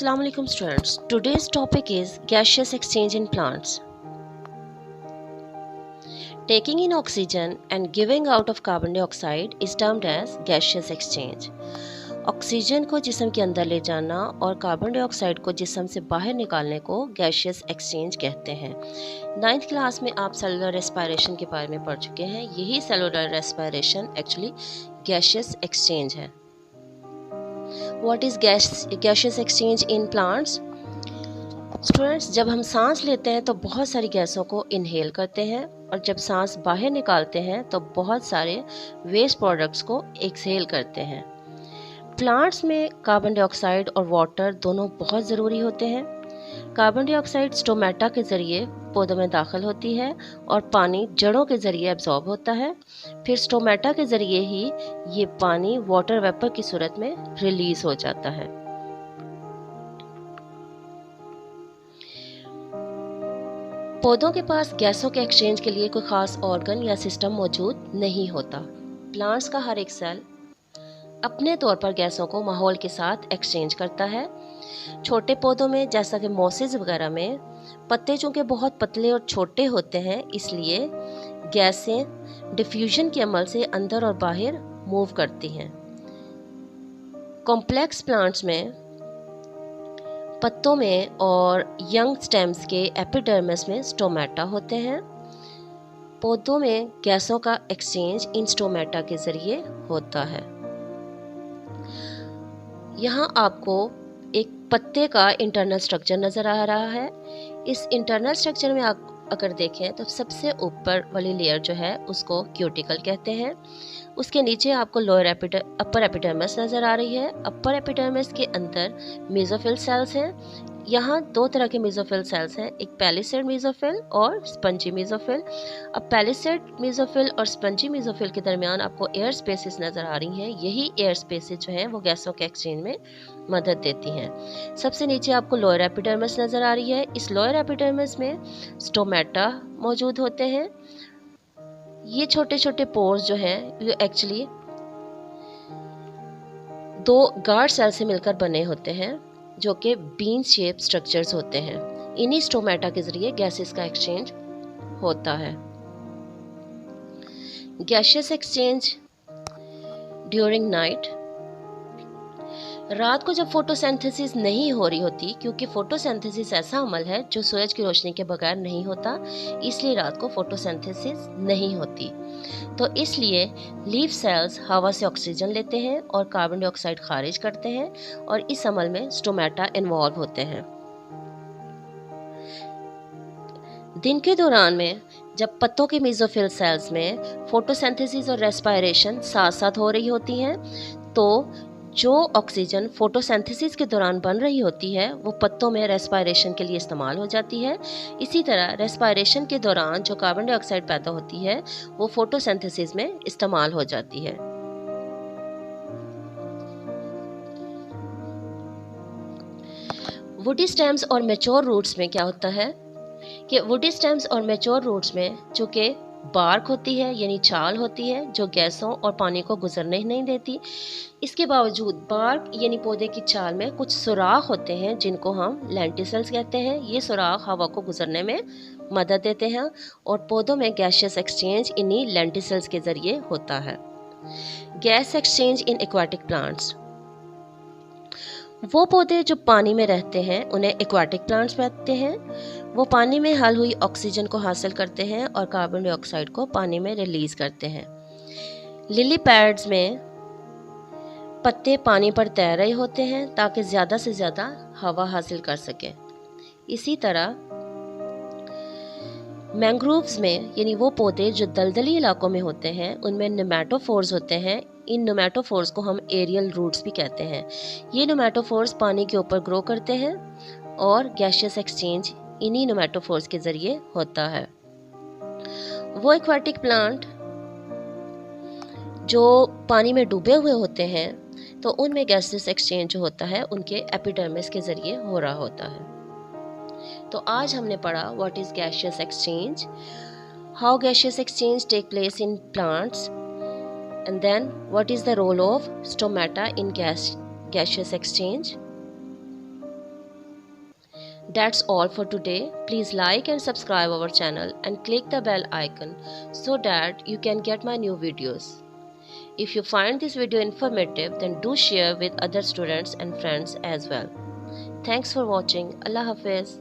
Assalamu alaikum students. Today's topic is gaseous exchange in plants. Taking in oxygen and giving out of carbon dioxide is termed as gaseous exchange. Oxygen को जिस्म के अंदर ले जाना और carbon dioxide को जिस्म से बाहर निकालने को गैशियस एक्सचेंज कहते हैं। 9th क्लास में आप सेलुलर रेस्पिरेशन के बारे में पढ़ चुके हैं। यही cellular respiration actually gaseous exchange है। What is gaseous exchange in plants? Students, जब हम सांस लेते हैं तो बहुत सारी गैसों को इनहेल करते हैं और जब सांस बाहर निकालते हैं तो बहुत सारे वेस्ट प्रोडक्ट्स को एक्सहेल करते हैं। प्लांट्स में कार्बन डाइऑक्साइड और वाटर दोनों बहुत ज़रूरी होते हैं। कार्बन डाइऑक्साइड स्टोमेटा के ज़रिए पौधों में दाखिल होती है और पानी जड़ों के ज़रिए एब्जॉर्ब होता है। फिर स्टोमेटा के ज़रिए ही ये पानी वाटर वेपर की सूरत में रिलीज हो जाता है। पौधों के पास गैसों के एक्सचेंज के लिए कोई ख़ास ऑर्गन या सिस्टम मौजूद नहीं होता। प्लांट्स का हर एक सेल अपने तौर पर गैसों को माहौल के साथ एक्सचेंज करता है। छोटे पौधों में जैसा कि मोसेस वगैरह में पत्ते चूँकि बहुत पतले और छोटे होते हैं, इसलिए गैसें डिफ्यूजन के अमल से अंदर और बाहर मूव करती हैं। कॉम्प्लेक्स प्लांट्स में पत्तों में और यंग स्टेम्स के एपिडर्मिस में स्टोमेटा होते हैं। पौधों में गैसों का एक्सचेंज इन स्टोमेटा के ज़रिए होता है। यहाँ आपको एक पत्ते का इंटरनल स्ट्रक्चर नज़र आ रहा है। इस इंटरनल स्ट्रक्चर में आप अगर देखें तो सबसे ऊपर वाली लेयर जो है उसको क्यूटिकल कहते हैं। उसके नीचे आपको अपर एपिडर्मिस नज़र आ रही है। अपर एपिडर्मिस के अंदर मेसोफिल सेल्स हैं। यहाँ दो तरह के मेसोफिल सेल्स हैं, एक पैलिसेड मेसोफिल और स्पंजी मेसोफिल। अब पैलिसेड मेसोफिल और स्पंजी मेसोफिल के दरमियान आपको एयर स्पेसेस नज़र आ रही हैं। यही एयर स्पेसेस जो हैं वो गैसों के एक्सचेंज में मदद देती हैं। सबसे नीचे आपको लोअर एपिडर्मिस नज़र आ रही है। इस लोअर एपिडर्मिस में स्टोमेटा मौजूद होते हैं। ये छोटे छोटे पोर्स जो हैं ये एक्चुअली दो गार्ड सेल से मिलकर बने होते हैं जो कि बीन शेप स्ट्रक्चर्स होते हैं। इन्हीं स्टोमेटा के जरिए गैसेस का एक्सचेंज होता है। Gaseous exchange during night. रात को जब फोटोसिंथेसिस नहीं हो रही होती, क्योंकि फोटोसिंथेसिस ऐसा अमल है जो सूरज की रोशनी के बगैर नहीं होता, इसलिए रात को फोटोसिंथेसिस नहीं होती। तो इसलिए लीफ सेल्स हवा से ऑक्सीजन लेते हैं और कार्बन डाइऑक्साइड खारिज करते हैं और इस अमल में स्टोमेटा इन्वॉल्व होते हैं। दिन के दौरान में जब पत्तों के मेसोफिल सेल्स में फोटोसिंथेसिस और रेस्पिरेशन साथ साथ हो रही होती हैं, तो जो ऑक्सीजन फोटोसिंथेसिस के दौरान बन रही होती है वो पत्तों में रेस्पिरेशन के लिए इस्तेमाल हो जाती है। इसी तरह रेस्पिरेशन के दौरान जो कार्बन डाइऑक्साइड पैदा होती है वो फोटोसिंथेसिस में इस्तेमाल हो जाती है। वुडी स्टेम्स और मैच्योर रूट्स में क्या होता है कि वुडी स्टेम्स और मैच्योर रूट्स में चूँकि बार्क होती है यानी छाल होती है जो गैसों और पानी को गुजरने नहीं देती, इसके बावजूद बार्क यानी पौधे की छाल में कुछ सुराख होते हैं जिनको हम लेंटिसल्स कहते हैं। ये सुराख हवा को गुजरने में मदद देते हैं और पौधों में गैसियस एक्सचेंज इन्हीं लेंटिसल्स के जरिए होता है। गैस एक्सचेंज इन एक्वाटिक प्लांट्स। वो पौधे जो पानी में रहते हैं उन्हें एक्वाटिक प्लांट्स कहते हैं। वो पानी में हल हुई ऑक्सीजन को हासिल करते हैं और कार्बन डाइऑक्साइड को पानी में रिलीज करते हैं। लिली पैड्स में पत्ते पानी पर तैर रहे होते हैं ताकि ज़्यादा से ज़्यादा हवा हासिल कर सकें। इसी तरह मैंग्रोव्स में यानी वो पौधे जो दलदली इलाकों में होते हैं उनमें नेमेटोफोर्स होते हैं। इन नेमेटोफोर्स को हम एरियल रूट्स भी कहते हैं। ये नेमेटोफोर्स पानी के ऊपर ग्रो करते हैं और गैसियस एक्सचेंज इन्हीं नेमेटोफोर्स के ज़रिए होता है। वो एक्वाटिक प्लांट जो पानी में डूबे हुए होते हैं तो उनमें गैसियस एक्सचेंज जो होता है उनके एपिडर्मिस के ज़रिए हो रहा होता है। तो आज हमने पढ़ा what is gaseous exchange, how gaseous exchange take place in plants, and then what is the role of stomata in gaseous exchange. That's all for today. Please like and subscribe our channel and click the bell icon so that you can get my new videos. If you find this video informative, then do share with other students and friends as well. Thanks for watching. Allah Hafiz.